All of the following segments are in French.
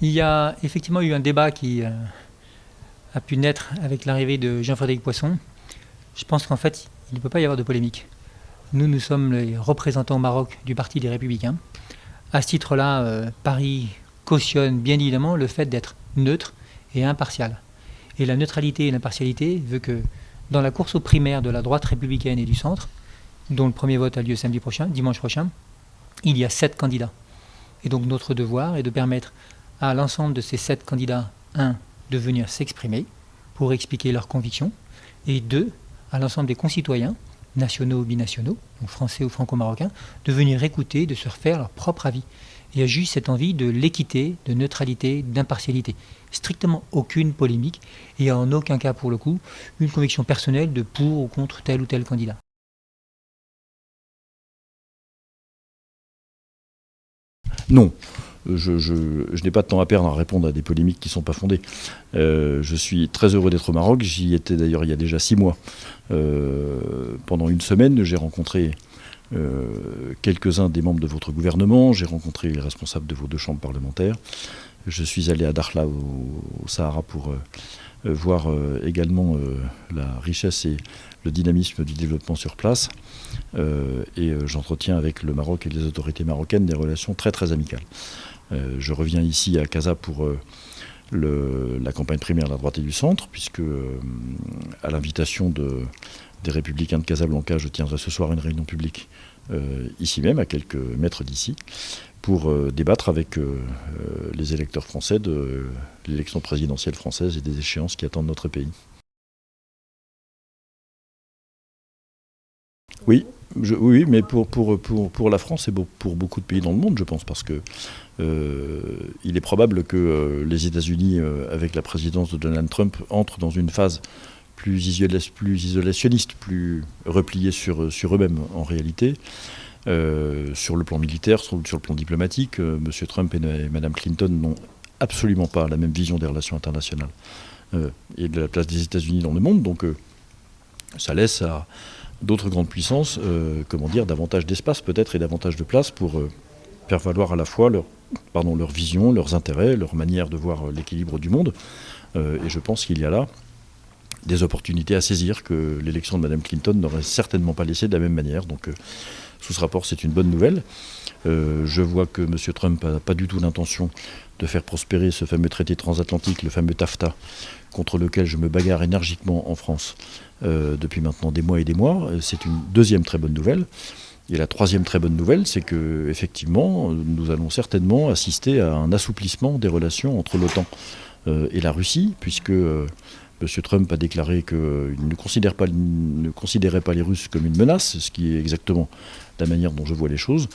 Il y a effectivement eu un débat qui a pu naître avec l'arrivée de Jean-Frédéric Poisson. Je pense qu'en fait, il ne peut pas y avoir de polémique. Nous sommes les représentants au Maroc du Parti des Républicains. À ce titre-là, Paris cautionne bien évidemment le fait d'être neutre et impartial. Et la neutralité et l'impartialité veut que dans la course aux primaires de la droite républicaine et du centre, dont le premier vote a lieu samedi prochain, dimanche prochain, il y a 7 candidats. Et donc notre devoir est de permettre à l'ensemble de ces 7 candidats, 1, de venir s'exprimer pour expliquer leurs convictions, et 2, à l'ensemble des concitoyens, nationaux ou binationaux, donc français ou franco-marocains, de venir écouter, de se refaire leur propre avis. Il y a juste cette envie de l'équité, de neutralité, d'impartialité. Strictement aucune polémique, et en aucun cas pour le coup, une conviction personnelle de pour ou contre tel ou tel candidat. Non. Je n'ai pas de temps à perdre à répondre à des polémiques qui ne sont pas fondées. Je suis très heureux d'être au Maroc. J'y étais d'ailleurs il y a déjà 6 mois. Pendant une semaine, j'ai rencontré quelques-uns des membres de votre gouvernement. J'ai rencontré les responsables de vos 2 chambres parlementaires. Je suis allé à Dakhla au Sahara pour voir également la richesse et le dynamisme du développement sur place. Et j'entretiens avec le Maroc et les autorités marocaines des relations très très amicales. Je reviens ici à Casa pour la campagne primaire de la droite et du centre, puisque à l'invitation des Républicains de Casablanca, je tiendrai ce soir une réunion publique ici même, à quelques mètres d'ici, pour débattre avec les électeurs français de l'élection présidentielle française et des échéances qui attendent notre pays. Oui, oui, mais pour la France et pour beaucoup de pays dans le monde, je pense, parce que il est probable que les États-Unis, avec la présidence de Donald Trump, entrent dans une phase plus isolationniste, plus repliée sur eux-mêmes en réalité. Sur le plan militaire, sur le plan diplomatique, M. Trump et Mme Clinton n'ont absolument pas la même vision des relations internationales et de la place des États-Unis dans le monde. Donc ça laisse à d'autres grandes puissances, davantage d'espace peut-être et davantage de place pour faire valoir à la fois leur vision, leurs intérêts, leur manière de voir l'équilibre du monde. Et je pense qu'il y a là des opportunités à saisir que l'élection de Mme Clinton n'aurait certainement pas laissé de la même manière. Donc sous ce rapport, c'est une bonne nouvelle. Je vois que M. Trump n'a pas du tout l'intention de faire prospérer ce fameux traité transatlantique, le fameux TAFTA, contre lequel je me bagarre énergiquement en France depuis maintenant des mois et des mois. C'est une deuxième très bonne nouvelle. Et la troisième très bonne nouvelle, c'est que effectivement, nous allons certainement assister à un assouplissement des relations entre l'OTAN et la Russie, puisque M. Trump a déclaré qu'il ne considérait pas les Russes comme une menace, ce qui est exactement la manière dont je vois les choses.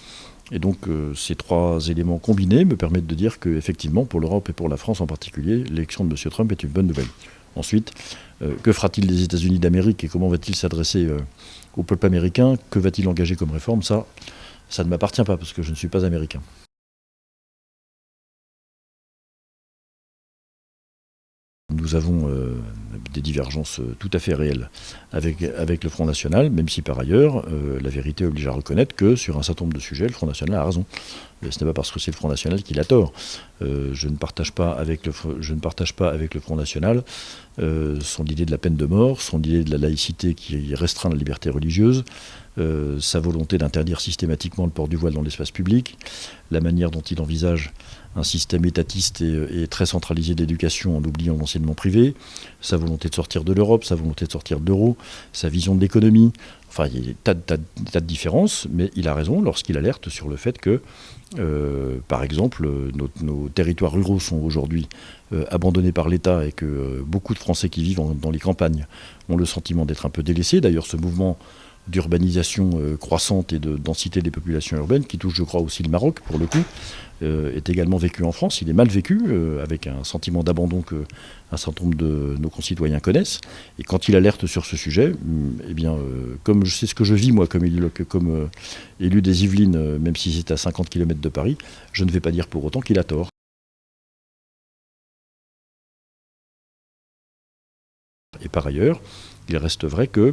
Et donc ces 3 éléments combinés me permettent de dire qu'effectivement, pour l'Europe et pour la France en particulier, l'élection de M. Trump est une bonne nouvelle. Ensuite, que fera-t-il des États-Unis d'Amérique et comment va-t-il s'adresser au peuple américain? Que va-t-il engager comme réforme? Ça ne m'appartient pas parce que je ne suis pas américain. Nous avons des divergences tout à fait réelles avec le Front National, même si par ailleurs, la vérité oblige à reconnaître que sur un certain nombre de sujets, le Front National a raison. Et ce n'est pas parce que c'est le Front National qu'il a tort. Je ne partage pas avec le Front National son idée de la peine de mort, son idée de la laïcité qui restreint la liberté religieuse, sa volonté d'interdire systématiquement le port du voile dans l'espace public, la manière dont il envisage un système étatiste et très centralisé d'éducation en oubliant l'enseignement privé, sa volonté de sortir de l'Europe, sa volonté de sortir de l'euro, sa vision de l'économie. Enfin, il y a des tas de différences, mais il a raison lorsqu'il alerte sur le fait que, par exemple, nos territoires ruraux sont aujourd'hui abandonnés par l'État et que beaucoup de Français qui vivent dans les campagnes ont le sentiment d'être un peu délaissés. D'ailleurs, ce mouvement d'urbanisation croissante et de densité des populations urbaines, qui touche, je crois, aussi le Maroc, pour le coup, est également vécu en France. Il est mal vécu, avec un sentiment d'abandon qu'un certain nombre de nos concitoyens connaissent. Et quand il alerte sur ce sujet, comme c'est ce que je vis, moi, comme élu des Yvelines, même si c'est à 50 km de Paris, je ne vais pas dire pour autant qu'il a tort. Et par ailleurs, il reste vrai que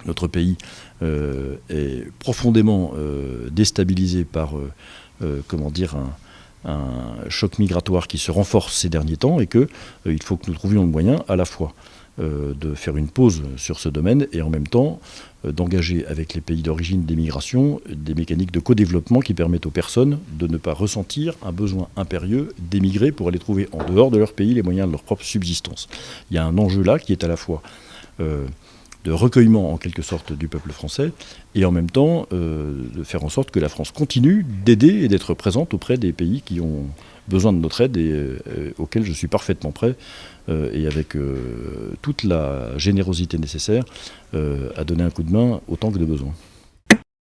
notre pays est profondément déstabilisé par un choc migratoire qui se renforce ces derniers temps et qu'il faut que nous trouvions le moyen à la fois de faire une pause sur ce domaine et en même temps d'engager avec les pays d'origine des migrations des mécaniques de co-développement qui permettent aux personnes de ne pas ressentir un besoin impérieux d'émigrer pour aller trouver en dehors de leur pays les moyens de leur propre subsistance. Il y a un enjeu là qui est à la fois de recueillement en quelque sorte du peuple français et en même temps de faire en sorte que la France continue d'aider et d'être présente auprès des pays qui ont besoin de notre aide et auxquels je suis parfaitement prêt et avec toute la générosité nécessaire à donner un coup de main autant que de besoin.